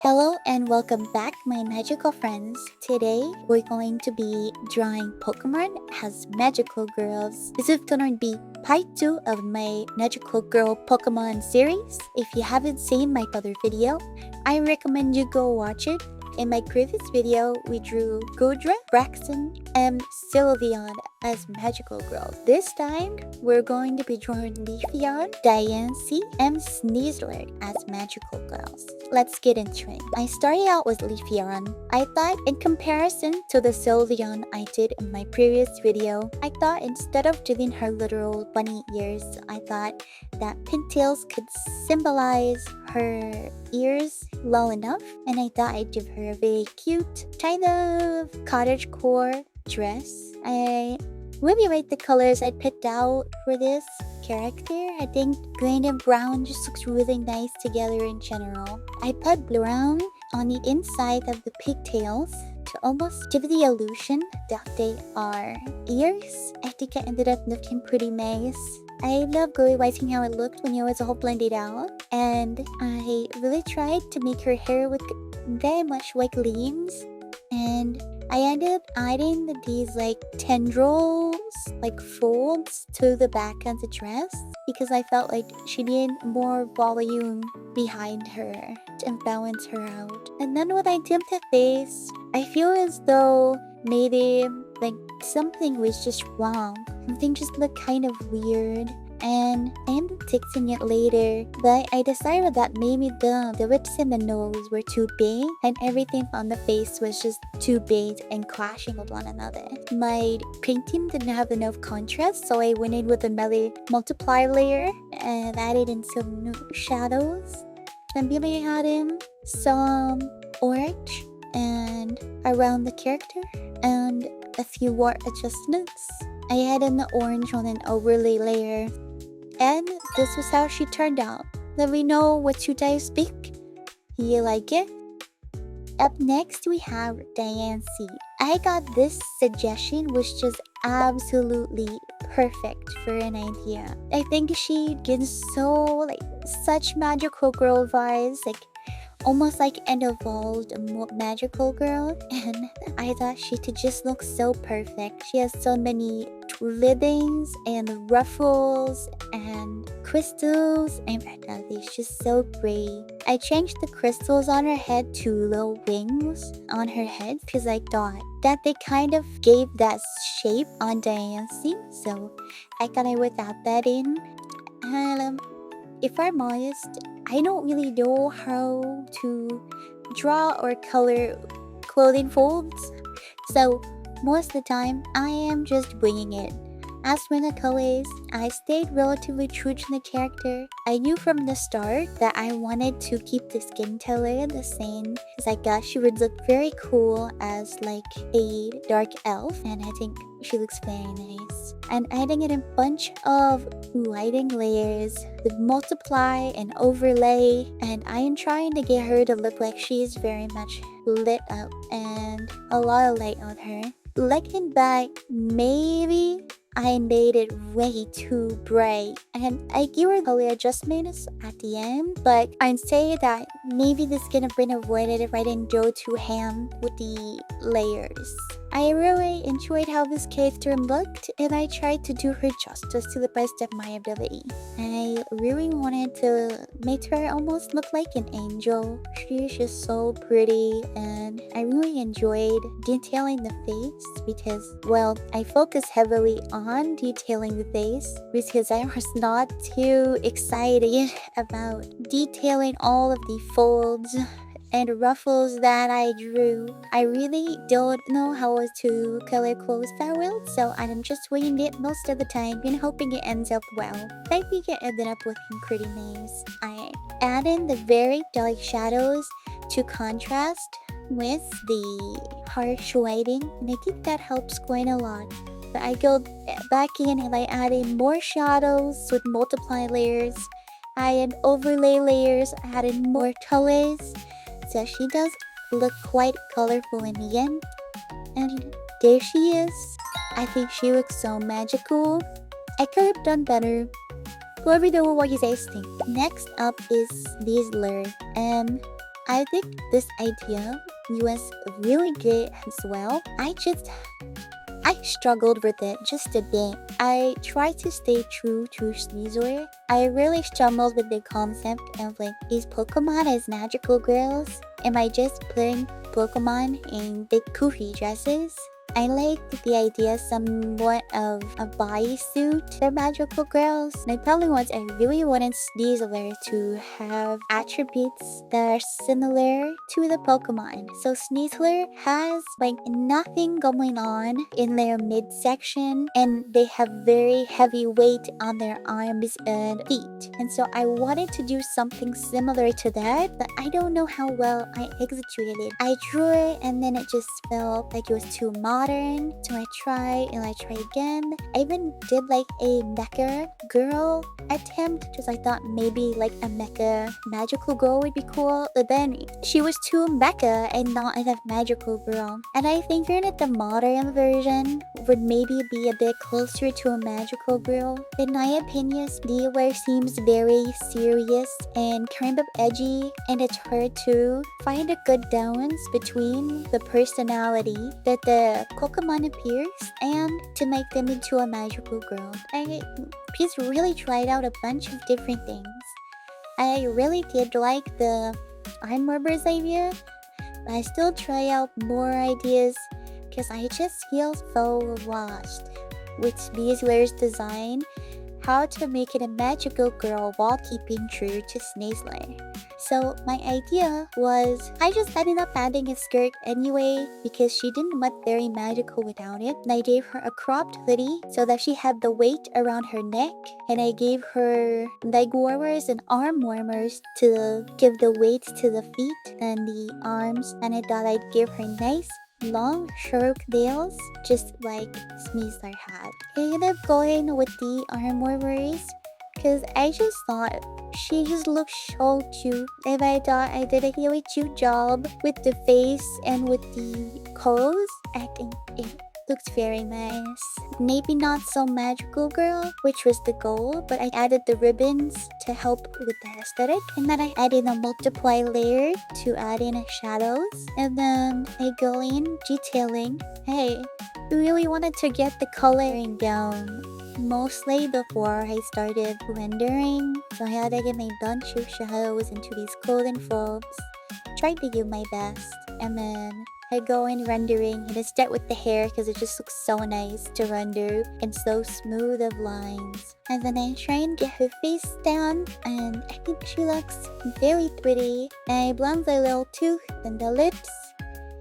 Hello and welcome back, my magical friends. Today we're going to be drawing Pokemon as magical girls. This is gonna be part 2 of my magical girl Pokemon series. If you haven't seen my other video, I recommend you go watch it. In my previous video, we drew Goodra, Braxton, and Sylveon as magical girls. This time, we're going to be drawing Leafeon, Diance, and Sneasler as magical girls. Let's get into it. I started out with Leafeon. I thought in comparison to the Sylveon I did in my previous video, I thought instead of doing her literal bunny ears, I thought that pintails could symbolize her ears well enough, and I thought I'd give her a very cute kind of cottagecore dress. I really like the colors I picked out for this character. I think green and brown just looks really nice together in general. I put brown on the inside of the pigtails to almost give the illusion that they are ears. I think it ended up looking pretty nice. I love really liking how it looked when it was all blended out, and I really tried to make her hair look very much like leaves, and I ended up adding these like tendrils, like folds to the back of the dress because I felt like she needed more volume behind her to balance her out. And then when I did the face, I feel as though maybe like something was just wrong. Something just looked kind of weird, and I ended up fixing it later, but I decided that maybe the lips and the nose were too big and everything on the face was just too big and clashing with one another. My painting didn't have enough contrast, so I went in with another multiply layer and added in some new shadows. Then maybe adding some orange and around the character and a few more adjustments. I added the orange on an overlay layer, and this was how she turned out. Let me know what you guys think. You like it? Up next we have Diance. I got this suggestion which just absolutely perfect for an idea. I think she gives such magical girl vibes, almost like an evolved magical girl, and I thought she could just look so perfect. She has so many ribbons and ruffles and crystals, and I thought it's just so pretty. I changed the crystals on her head to little wings on her head because I thought that they kind of gave that shape on Diance, so I thought I would add that in. And if I'm honest, I don't really know how to draw or color clothing folds, so most of the time I am just winging it. As for the colors, I stayed relatively true to the character. I knew from the start that I wanted to keep the skin color the same because I thought she would look very cool as like a dark elf, and I think she looks very nice. And adding in a bunch of lighting layers with multiply and overlay, and I am trying to get her to look like she's very much lit up and a lot of light on her. Looking back, maybe I made it way too bright, and I gave her color adjustments at the end, but I'd say that maybe this could have been avoided if I didn't go too ham with the layers. I really enjoyed how this character looked, and I tried to do her justice to the best of my ability. I really wanted to make her almost look like an angel. She is just so pretty, and I really enjoyed detailing the face because, well, I focused heavily on detailing the face because I was not too excited about detailing all of the folds and ruffles that I drew. I really don't know how to color clothes that well, so I'm just winging it most of the time and hoping it ends up well. I think it ended up looking pretty nice. I added the very dark shadows to contrast with the harsh lighting, and I think that helps quite a lot. But I go back in and I added more shadows with multiply layers. I added overlay layers, I added more colors. So she does look quite colorful in the end. And there she is. I think she looks so magical. I could have done better. Let me know what you guys think. Next up is Sneasler. I think this idea was really good as well. I struggled with it just a bit. I tried to stay true to Sneasler. I really struggled with the concept of like, is Pokemon as magical girls? Am I just putting Pokemon in big poofy dresses? I liked the idea somewhat of a bodysuit for magical girls. And I really wanted Sneasler to have attributes that are similar to the Pokemon. So Sneasler has like nothing going on in their midsection, and they have very heavy weight on their arms and feet. And so I wanted to do something similar to that, but I don't know how well I executed it. I drew it and then it just felt like it was too modern. So I try again. I even did like a mecha girl attempt because I thought maybe like a mecha magical girl would be cool, but then she was too mecha and not enough magical girl. And I think the modern version would maybe be a bit closer to a magical girl. In my opinion, Sneasler seems very serious and kind of edgy, and it's hard to find a good balance between the personality that the Pokemon appears and to make them into a magical girl. He's really tried out a bunch of different things. I really did like the Armorber's idea, but I still try out more ideas because I just feel so lost with Sneasler's design, how to make it a magical girl while keeping true to Sneasler. So my idea was, I just ended up adding a skirt anyway because she didn't look very magical without it. And I gave her a cropped hoodie so that she had the weight around her neck. And I gave her leg warmers and arm warmers to give the weight to the feet and the arms. And I thought I'd give her nice long short nails just like Sneasler had. I ended up going with the arm warmers because I just thought she just looked so cute, and I thought I did a really cute job with the face and with the clothes. I think it looks very nice. Maybe not so magical girl, which was the goal, but I added the ribbons to help with the aesthetic, and then I added a multiply layer to add in shadows, and then I go in detailing. Hey, I really wanted to get the coloring down mostly before I started rendering, so I added a bunch of shadows into these clothing folds. Tried to do my best, and then I go in rendering, and I start with the hair because it just looks so nice to render and so smooth of lines. And then I try and get her face down, and I think she looks very pretty. And I blend the little tooth and the lips.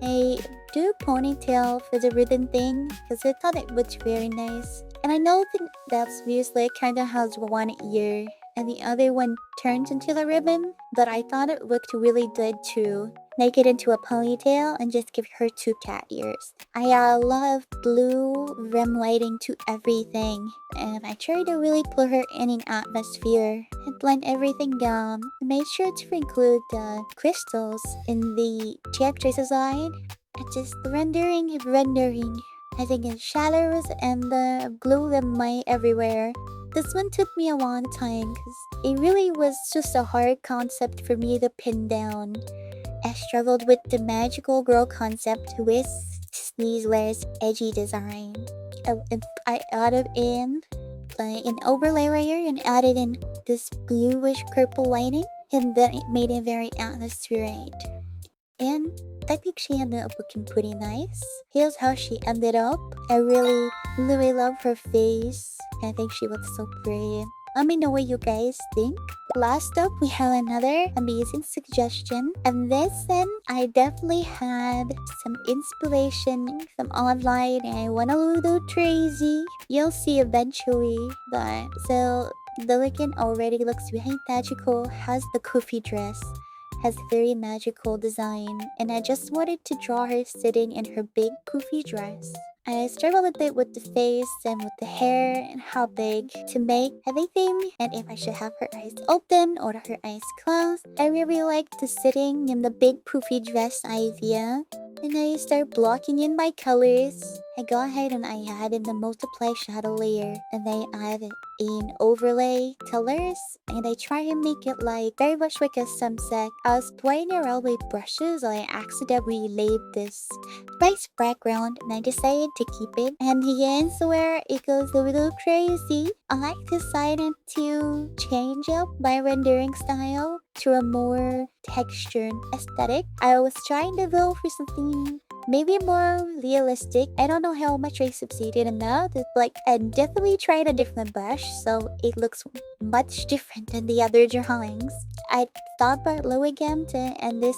I do a ponytail for the ribbon thing because I thought it looked very nice. And I know that Sneasler kind of has one ear and the other one turns into the ribbon, but I thought it looked really good to make it into a ponytail and just give her two cat ears. I love blue rim lighting to everything, and I tried to really put her in an atmosphere and blend everything down. I made sure to include the crystals in the character design. It's just rendering. I think in shadows and the blue rim light everywhere. This one took me a long time because it really was just a hard concept for me to pin down. I struggled with the magical girl concept with Sneasler's edgy design. I added in an overlay layer and added in this bluish purple lighting, and then it made it very atmospheric. And I think she ended up looking pretty nice. Here's how she ended up. I really love her face. I think she looks so pretty. Let me know what you guys think. Last up, we have another amazing suggestion. And this then, I definitely had some inspiration from online and I went a little crazy. You'll see eventually. But so, Lilligant already looks really magical, has the kufi dress, has very magical design, and I just wanted to draw her sitting in her big poofy dress. I struggled a bit with the face and with the hair and how big to make everything, and if I should have her eyes open or her eyes closed. I really liked the sitting in the big poofy dress idea, and I start blocking in my colors. I go ahead and I add in the multiply shadow layer, and I add in overlay colors, and I try and make it like very much like a sunset. I was playing around with brushes, and I accidentally laid this nice background, and I decided to keep it. And here's where it goes a little crazy. I decided to change up my rendering style to a more textured aesthetic. I was trying to go for something maybe more realistic. I don't know how much I succeeded in that. It's like I definitely tried a different brush, so it looks much different than the other drawings. I thought about Lilligant, and this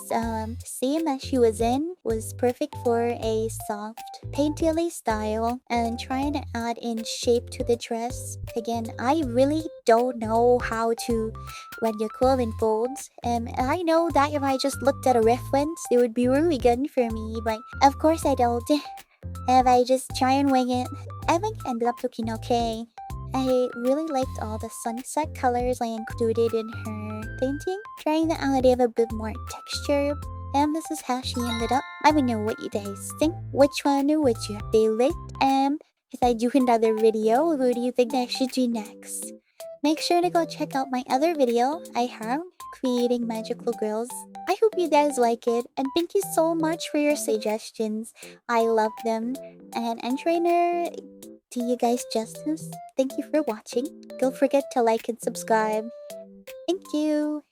scene that she was in was perfect for a soft painterly style and trying to add in shape to the dress. Again, I really don't know how to when your clothing folds, and I know that if I just looked at a reference, it would be really good for me, but of course I don't. If I just try and wing it, I think it ended up looking okay. I really liked all the sunset colors I included in her painting, trying to add a bit more texture, and this is how she ended up. Let me know what you guys think. Which one was your favorite? And if I do another video, what do you think I should do next? Make sure to go check out my other video I have, creating magical girls. I hope you guys like it, and thank you so much for your suggestions. I love them, and I'm trying to do you guys justice. Thank you for watching. Don't forget to like and subscribe. Thank you.